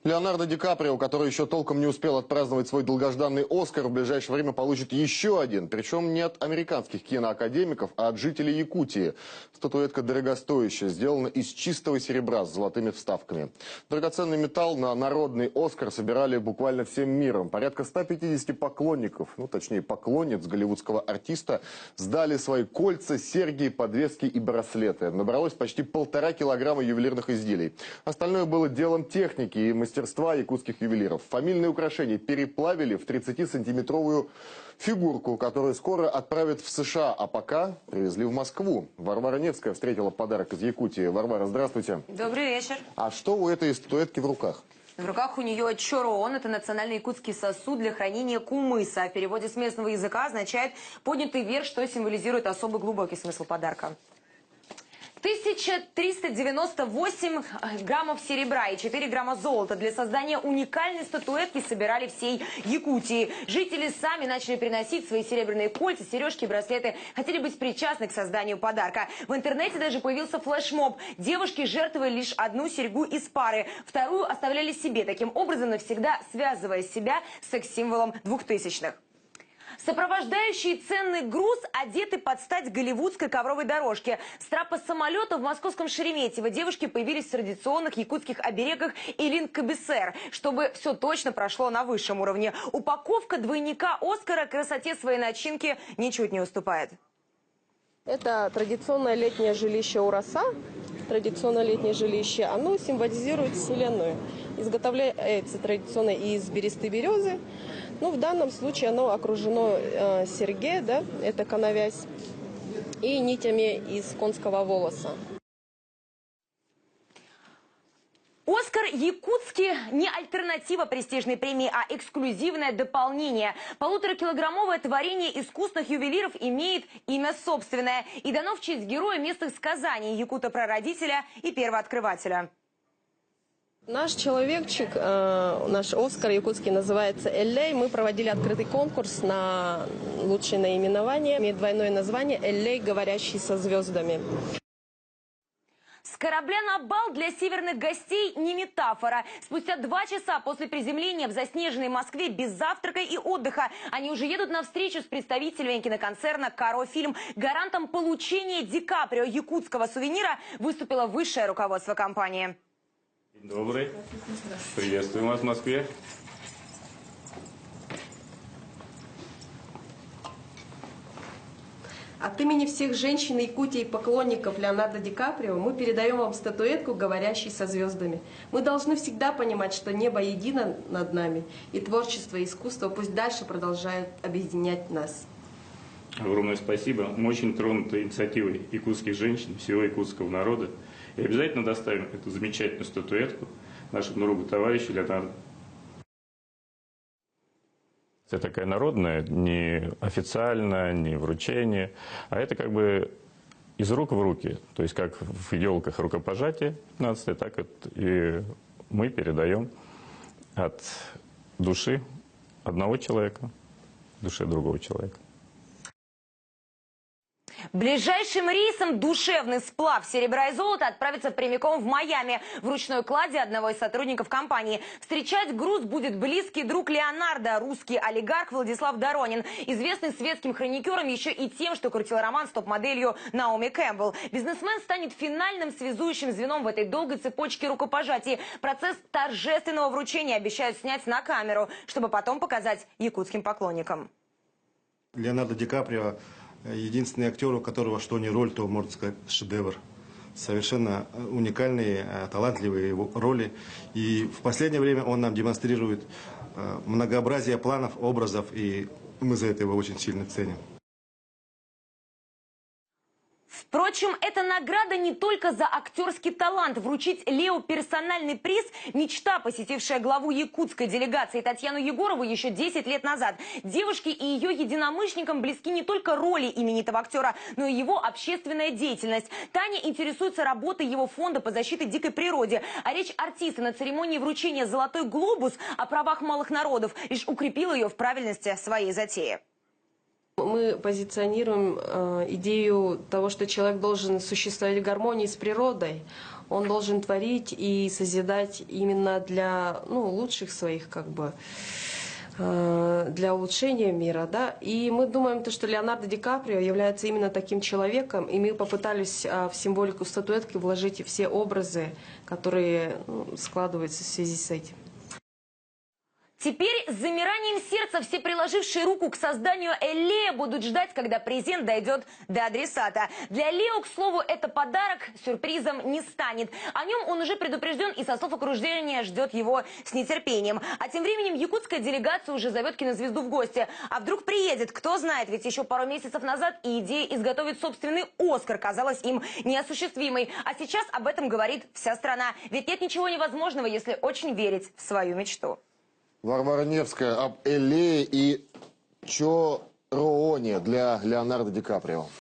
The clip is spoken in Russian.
Леонардо Ди Каприо, который еще толком не успел отпраздновать свой долгожданный «Оскар», в ближайшее время получит еще один. Причем не от американских киноакадемиков, а от жителей Якутии. Статуэтка дорогостоящая, сделана из чистого серебра с золотыми вставками. Драгоценный металл на народный «Оскар» собирали буквально всем миром. Порядка 150 поклонников, точнее поклонниц голливудского артиста, сдали свои кольца, серьги, подвески и браслеты. Набралось почти 1,5 килограмма ювелирных изделий. Остальное было делом техники и мастерства якутских ювелиров. Фамильные украшения переплавили в 30-сантиметровую фигурку, которую скоро отправят в США, а пока привезли в Москву. Варвара Невская встретила подарок из Якутии. Варвара, здравствуйте. Добрый вечер. А что у этой статуэтки в руках? В руках у нее чорон. Это национальный якутский сосуд для хранения кумыса. В переводе с местного языка означает «поднятый вверх», что символизирует особый глубокий смысл подарка. 1398 граммов серебра и 4 грамма золота для создания уникальной статуэтки собирали всей Якутии. Жители сами начали приносить свои серебряные кольца, сережки, браслеты. Хотели быть причастны к созданию подарка. В интернете даже появился флешмоб. Девушки жертвовали лишь одну серьгу из пары. Вторую оставляли себе, таким образом навсегда связывая себя с секс-символом 2000-х. Сопровождающий ценный груз одеты под стать голливудской ковровой дорожке. С трапа самолета в московском Шереметьево девушки появились в традиционных якутских оберегах Элин-Кабисер, чтобы все точно прошло на высшем уровне. Упаковка двойника «Оскара» красоте своей начинки ничуть не уступает. Это традиционное летнее жилище Ураса. Традиционное летнее жилище, оно символизирует Вселенную. Изготовляется традиционно из бересты березы. В данном случае оно окружено серьге, это коновязь, и нитями из конского волоса. «Оскар» якутский не альтернатива престижной премии, а эксклюзивное дополнение. 1,5-килограммовое творение искусных ювелиров имеет имя собственное и дано в честь героя местных сказаний, якута-прародителя и первооткрывателя. Наш человечек, наш «Оскар» якутский называется «Эллей». Мы проводили открытый конкурс на лучшее наименование. Имеет двойное название «Эллей, говорящий со звездами». С корабля на бал для северных гостей не метафора. Спустя 2 часа после приземления в заснеженной Москве без завтрака и отдыха они уже едут на встречу с представителями киноконцерна «Каро Фильм». Гарантом получения Ди Каприо якутского сувенира выступило высшее руководство компании. Добрый. Приветствуем вас в Москве. От имени всех женщин Якутии и поклонников Леонардо Ди Каприо мы передаем вам статуэтку, говорящей со звездами. Мы должны всегда понимать, что небо едино над нами, и творчество и искусство пусть дальше продолжают объединять нас. Огромное спасибо. Мы очень тронуты инициативой якутских женщин, всего якутского народа. И обязательно доставим эту замечательную статуэтку нашему другу, товарищу Леонарду. Это такая народная, не официальная, не вручение, а это как бы из рук в руки. То есть как в елках рукопожатие 15, так и мы передаем от души одного человека к душе другого человека. Ближайшим рейсом душевный сплав серебра и золота отправится прямиком в Майами, в ручной кладе одного из сотрудников компании. Встречать груз будет близкий друг Леонардо, русский олигарх Владислав Доронин, известный светским хроникером еще и тем, что крутил роман с топ-моделью Наоми Кэмпбелл. Бизнесмен станет финальным связующим звеном в этой долгой цепочке рукопожатий. Процесс торжественного вручения обещают снять на камеру, чтобы потом показать якутским поклонникам. Леонардо Ди Каприо – единственный актер, у которого что ни роль, то, можно сказать, шедевр. Совершенно уникальные, талантливые его роли. И в последнее время он нам демонстрирует многообразие планов, образов, и мы за это его очень сильно ценим. Впрочем, эта награда не только за актерский талант. Вручить Лео персональный приз – мечта, посетившая главу якутской делегации Татьяну Егорову еще 10 лет назад. Девушке и ее единомышленникам близки не только роли именитого актера, но и его общественная деятельность. Таня интересуется работой его фонда по защите дикой природы. А речь артиста на церемонии вручения «Золотой глобус» о правах малых народов лишь укрепила ее в правильности своей затеи. Мы позиционируем идею того, что человек должен существовать в гармонии с природой. Он должен творить и созидать именно для лучших своих, для улучшения мира, да. И мы думаем, что Леонардо Ди Каприо является именно таким человеком, и мы попытались в символику статуэтки вложить все образы, которые складываются в связи с этим. Теперь с замиранием сердца все, приложившие руку к созданию Элея, будут ждать, когда презент дойдет до адресата. Для Лео, к слову, это подарок сюрпризом не станет. О нем он уже предупрежден и со слов окружения ждет его с нетерпением. А тем временем якутская делегация уже зовет кинозвезду в гости. А вдруг приедет, кто знает, ведь еще пару месяцев назад и идея изготовить собственный «Оскар» казалась им неосуществимой. А сейчас об этом говорит вся страна. Ведь нет ничего невозможного, если очень верить в свою мечту. Варвара Невская об Элее и Чорооне для Леонардо Ди Каприо.